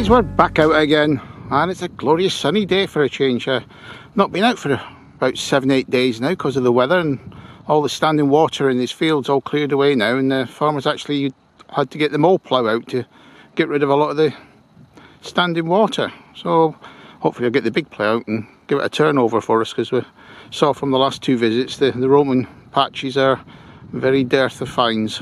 guys, we're back out again and it's a glorious sunny day for a change. Not been out for about 7-8 days now because of the weather, and all the standing water in these fields all cleared away now, and the farmers actually had to get the mow plough out to get rid of a lot of the standing water. So hopefully I'll get the big plough out and give it a turnover for us, because we saw from the last 2 visits the Roman patches are very dearth of fines.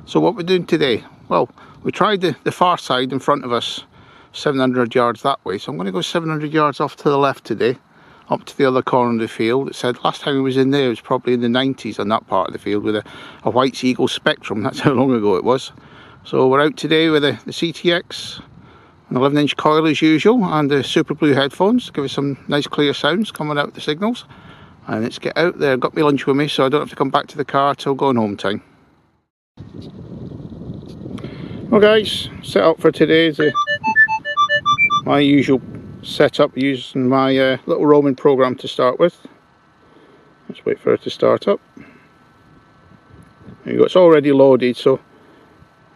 So what we're doing today, well, we tried the far side in front of us, 700 yards that way, so I'm going to go 700 yards off to the left today, up to the other corner of the field. It said last time we was in there it was probably in the 90s on that part of the field with a White's Eagle Spectrum. That's how long ago it was. So we're out today with the CTX, an 11-inch coil as usual, and the Super Blue headphones to give us some nice clear sounds coming out of the signals. And let's get out there. Got my lunch with me so I don't have to come back to the car till going home time. Well guys, set up for today is my usual setup, using my little roaming program to start with. Let's wait for her to start up. There you go, it's already loaded, so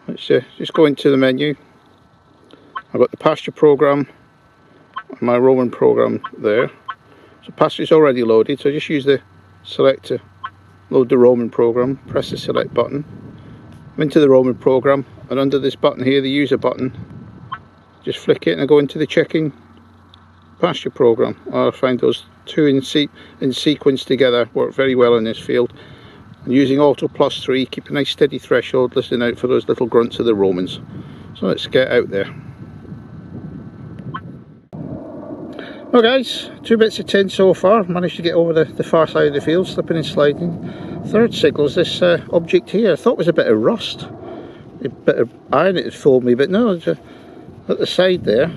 let's just go into the menu. I've got the pasture program and my roaming program there. So pasture is already loaded, so just use the select to load the roaming program, press the select button. I'm into the roaming program, and under this button here, the user button, just flick it and I go into the checking pasture program. I find those two in sequence together work very well in this field. And using auto +3, keep a nice steady threshold, listening out for those little grunts of the Romans. So let's get out there. Well guys, 2 bits of tin so far. Managed to get over the far side of the field, slipping and sliding. Third signal is this object here. I thought it was a bit of rust, a bit of iron it had fooled me, but no, it's at the side there.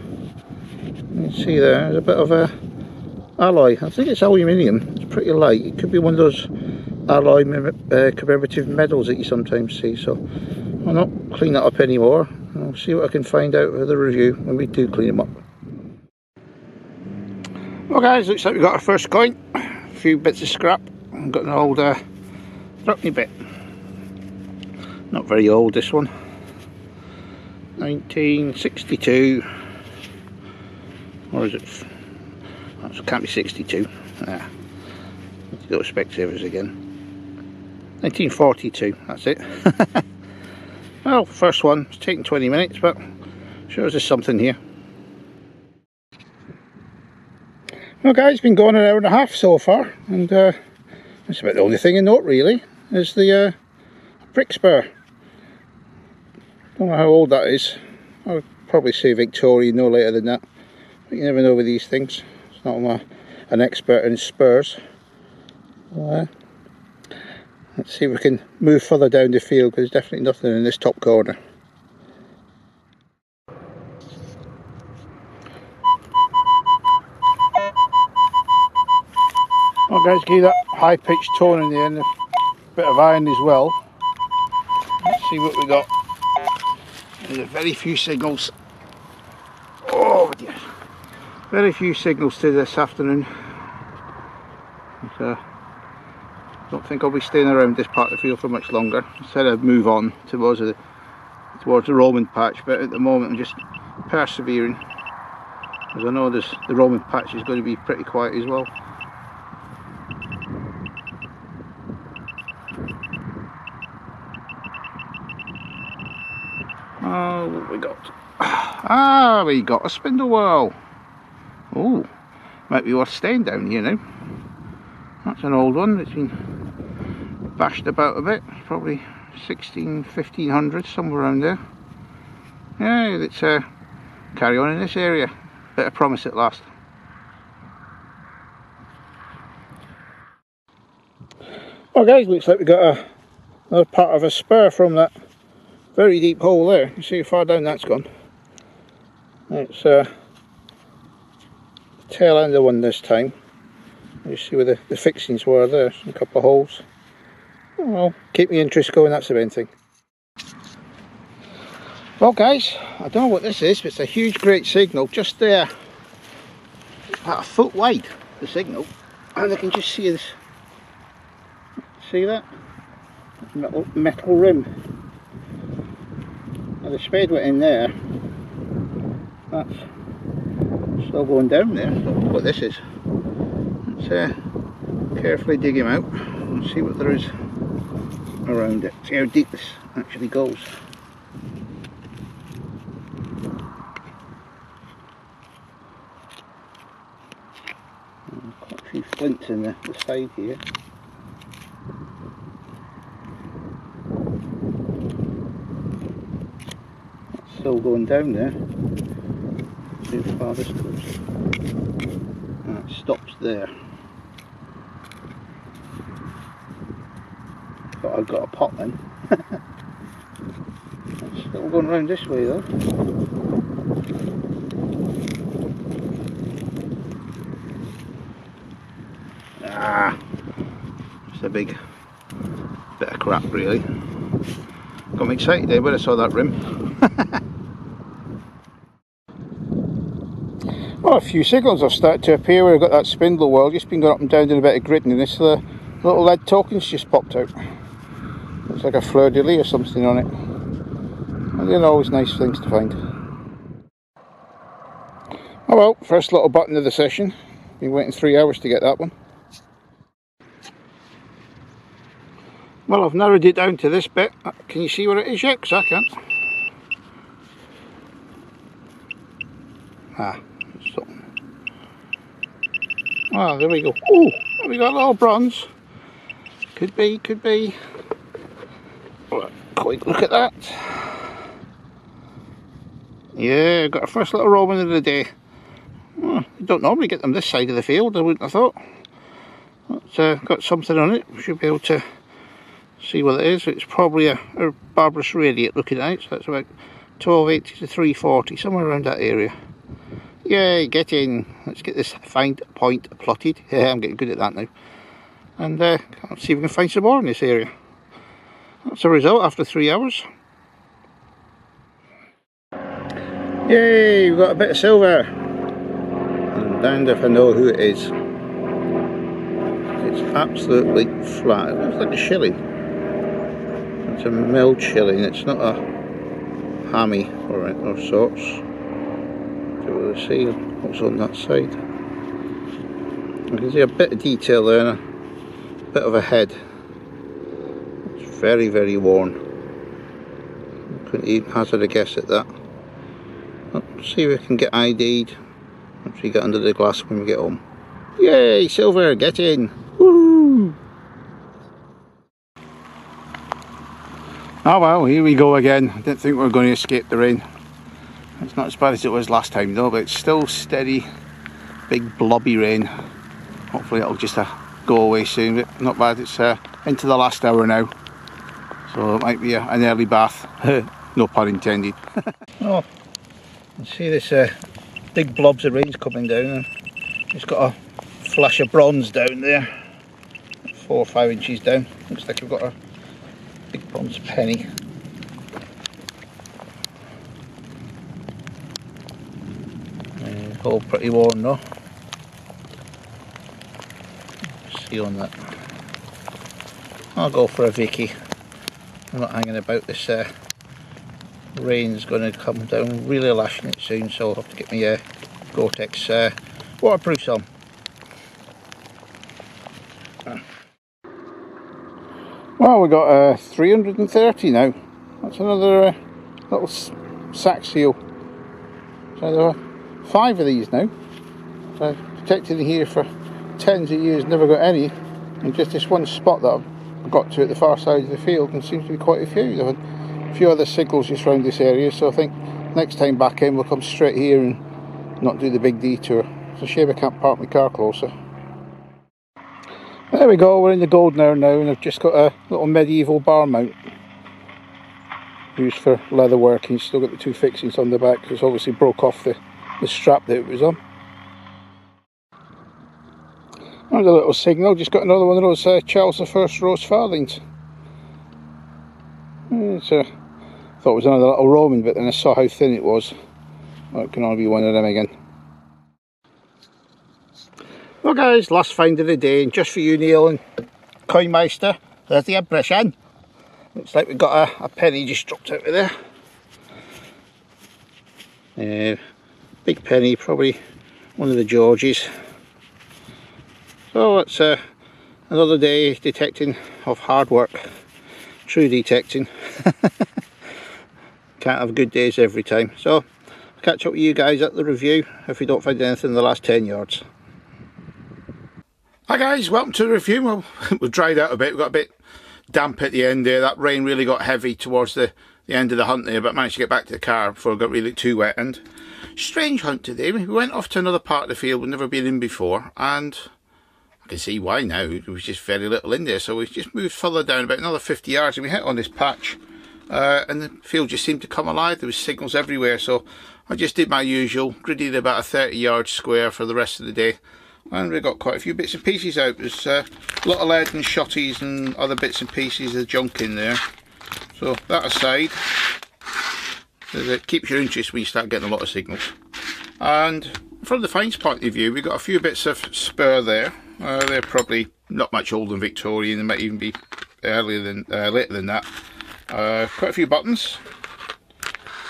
You can see there's a bit of a alloy. I think it's aluminium. It's pretty light. It could be one of those alloy commemorative medals that you sometimes see. So I'll not clean that up anymore. I'll see what I can find out of the review when we do clean them up. Well guys, looks like we got our first coin. A few bits of scrap. I've got an old Threepenny bit. Not very old, this one. 1962. Or is it? That can't be 62. Ah, go Specsavers again. 1942, that's it. Well, first one. It's taken 20 minutes, but sure there's something here. Well guys, been going an hour and a half so far, and that's about the only thing in note really, is the brick spur. Don't know how old that is. I would probably say Victorian, no later than that. But you never know with these things. It's not an expert in spurs. Let's see if we can move further down the field, because there's definitely nothing in this top corner. Well guys, give that high pitched tone in there and a bit of iron as well. Let's see what we got. There's very few signals. Oh dear. Very few signals to this afternoon. So, don't think I'll be staying around this part of the field for much longer. I said I'd move on towards the Roman patch, but at the moment I'm just persevering, because I know the Roman patch is going to be pretty quiet as well. Oh, what we got? Ah, we got a spindle whorl. Oh, might be worth staying down here now. That's an old one that's been bashed about a bit. Probably 1500, somewhere around there. Yeah, let's carry on in this area. Bit of promise at last. Well guys, looks like we got another part of a spur from that very deep hole there. You see how far down that's gone. It's the tail end of one this time. You see where the fixings were there, a couple of holes. Well, keep my interest going, that's the main thing. Well guys, I don't know what this is, but it's a huge great signal just there. About a foot wide, the signal. And I can just see this. See that? Metal rim. Now the spade went in there, That's still going down there. I don't know what this is. Let's carefully dig him out and see what there is around it. See how deep this actually goes. Quite a few flints in the side here. That's still going down there. See how far this goes. That stops there. Thought I'd got a pot then. It's still going round this way though. Ah, just a big bit of crap really. Got me excited there when I saw that rim. Well, a few signals have started to appear where I've got that spindle whirl, just been going up and down doing a bit of gridding, and this little lead tokens just popped out. Looks like a fleur-de-lis or something on it. And they're always nice things to find. Oh well, first little button of the session. Been waiting 3 hours to get that one. Well, I've narrowed it down to this bit. Can you see what it is yet? Because I can't. Ah, so. Ah, there we go. Oh, we got a little bronze. Could be, could be. Quick look at that. Yeah, got our first little Roman of the day. Oh, you don't normally get them this side of the field, I wouldn't have thought. But, got something on it. We should be able to see what it is. It's probably a barbarous radiate looking at it, so that's about 1280 to 340, somewhere around that area. Yay, get in. Let's get this find point plotted. Yeah, I'm getting good at that now. And let's see if we can find some more in this area. That's the result after 3 hours. Yay, we've got a bit of silver. I'm damned if I know who it is. It's absolutely flat. It looks like a shilling. It's a milled shilling. It's not a hammy or sorts. So we'll see what's on that side. I can see a bit of detail there and a bit of a head. It's very, very worn. Couldn't even hazard a guess at that. Let's see if we can get ID'd once we get under the glass when we get home. Yay, silver, get in! Woo! Oh well, here we go again. I didn't think we were going to escape the rain. It's not as bad as it was last time though, but it's still steady, big blobby rain. Hopefully it'll just go away soon, but not bad. It's into the last hour now, so it might be an early bath. No pun intended. Oh, you see this big blobs of rain's coming down, and it's got a flash of bronze down there, 4 or 5 inches down. Looks like we've got a big bronze penny. All pretty worn though. See on that. I'll go for a Vicky. I'm not hanging about this. Rain's going to come down, really lashing it soon, so I'll have to get my Gore-Tex waterproofs on. Well, we got 330 now. That's another little sack seal. So there are 5 of these now. So I've protected in here for tens of years, never got any. And just this one spot that I've got to at the far side of the field, and seems to be quite a few. There are a few other signals just around this area, so I think next time back in we'll come straight here and not do the big detour. It's a shame I can't park my car closer. There we go, we're in the golden hour now, and I've just got a little medieval bar mount used for leather working. Still got the 2 fixings on the back, because obviously broke off the strap that it was on. There's a little signal, just got another one of those Charles I rose farthings. Thought it was another little Roman, but then I saw how thin it was. Well, it can only be one of them again. Well guys, last find of the day, and just for you Neil and Coinmeister, there's the impression. Looks like we've got a penny just dropped out of there. big penny, probably one of the Georges. So it's another day detecting of hard work, true detecting. Can't have good days every time. So I'll catch up with you guys at the review if we don't find anything in the last 10 yards. Hi guys, welcome to the review. Well, we've dried out a bit, we've got a bit damp at the end there. That rain really got heavy towards the end of the hunt there, but managed to get back to the car before it got really too wet. And strange hunt today. We went off to another part of the field we've never been in before, and I can see why now. There was just very little in there, so we just moved further down about another 50 yards and we hit on this patch, and the field just seemed to come alive. There was signals everywhere, so I just did my usual, gridded about a 30-yard square for the rest of the day. And we got quite a few bits and pieces out. There's a lot of lead and shotties and other bits and pieces of junk in there. So that aside, it keeps your interest when you start getting a lot of signals. And from the finds point of view, we've got a few bits of spur there. They're probably not much older than Victorian. They might even be later than that. Quite a few buttons,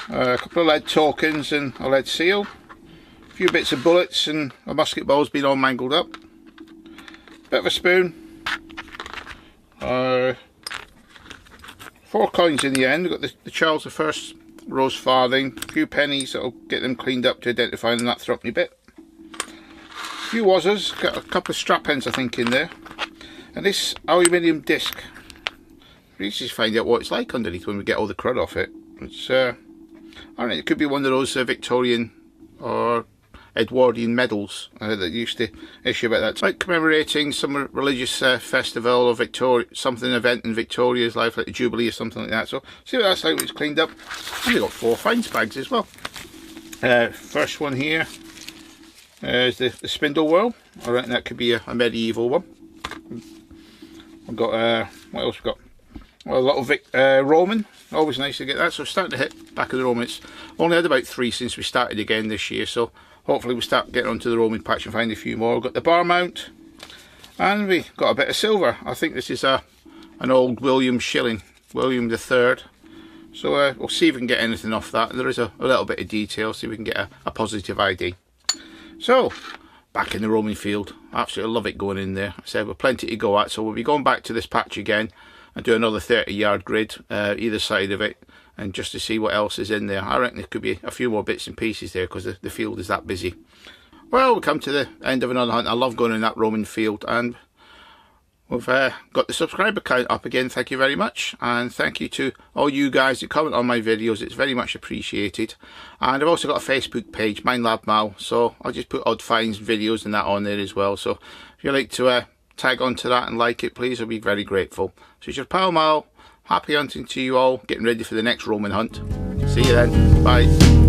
a couple of lead tokens and a lead seal. Few bits of bullets, and a musket ball's been all mangled up. Bit of a spoon. 4 coins in the end. We've got the Charles I rose farthing. A few pennies that'll get them cleaned up to identify them. That threepenny bit. A few wazzers. Got a couple of strap ends I think in there. And this aluminium disc. We need to just find out what it's like underneath when we get all the crud off it. It's I don't know. It could be one of those Victorian or Edwardian medals that used to issue about that. It's like commemorating some religious festival or something event in Victoria's life, like a Jubilee or something like that. So see what that's like when it's cleaned up. And we've got 4 finds bags as well. First one here is the spindle whirl. I reckon that could be a medieval one. I've got what else we got? Well, a lot of Roman. Always nice to get that. So starting to hit back of the Roman. It's only had about 3 since we started again this year, so hopefully we'll start getting onto the Roman patch and find a few more. We've got the bar mount, and we got a bit of silver. I think this is an old William shilling, William III. So we'll see if we can get anything off that. There is a little bit of detail, see if we can get a positive ID. So back in the Roman field, absolutely love it going in there. I said we've plenty to go at, so we'll be going back to this patch again and do another 30-yard grid either side of it, and just to see what else is in there. I reckon there could be a few more bits and pieces there because the field is that busy. Well, we come to the end of another hunt. I love going in that Roman field, and we've got the subscriber count up again. Thank you very much, and thank you to all you guys that comment on my videos. It's very much appreciated. And I've also got a Facebook page, Minelab Mal, so I'll just put odd finds videos and that on there as well. So if you'd like to tag onto that and like it, please, I'll be very grateful. So it's your pal Mal. Happy hunting to you all, getting ready for the next Roman hunt. See you then. Bye.